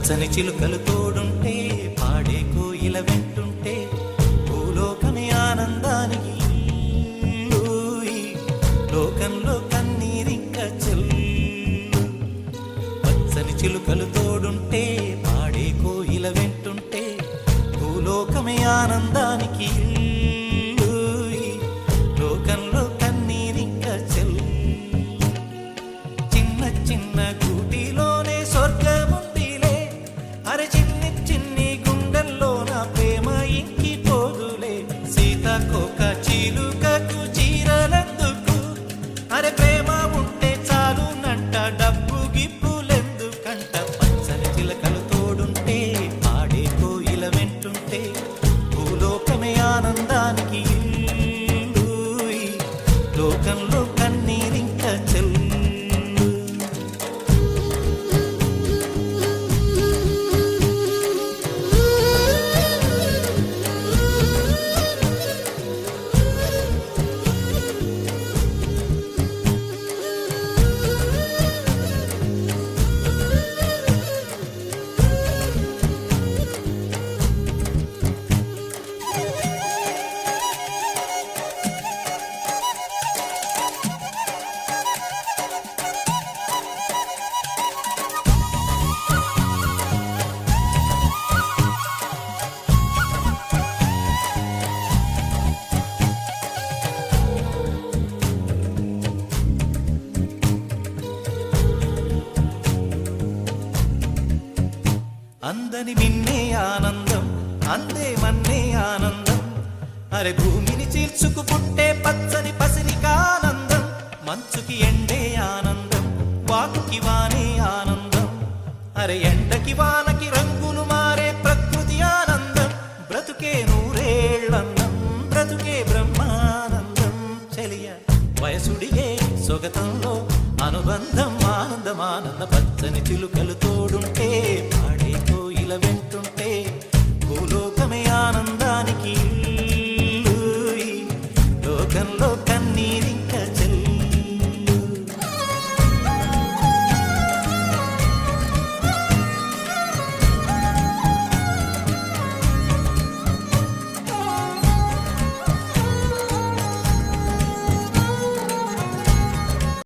పచ్చని చిలుకలు తోడుంటే పాడే కోయిల వెంటుంటే భూలోకమే ఆనందానికి ఊయి, లోకంలో కన్నీరింక చెల్లు. పచ్చని చిలుకలు తోడుంటే పాడే కోయిల వెంటుంటే భూలోకమే ఆనందానికి ఊయి, లోకంలో కన్నీరింక చెల్లు. చిన్న చిన్న గూటిలోనే స్వర్గముందిలే, అరే చిన్ని చిన్ని గుండెల్లో నా ప్రేమ ఇంకిపోదులే. సీతాకోక చిలుకకు చీరలెందుకు, అరే ప్రేమ ఉంటే చాలునంట, డబ్బు గిప్పులెందుకంట. పచ్చని చిలకలు తోడుంటే పాడే కోయిల వెంటుంటే భూలోకమే ఆనందానికి ఇల్లూయి, లోకంలో కన్నీరింక చెల్లు. అందని మిన్నే ఆనందం, అందే మన్నే ఆనందం, అరే భూమిని చీల్చుకు పుట్టే పచ్చని పసిరికానందం. మంచుకి ఎండే ఆనందం, వాకుకి వానే ఆనందం, అరే ఎండకి వాన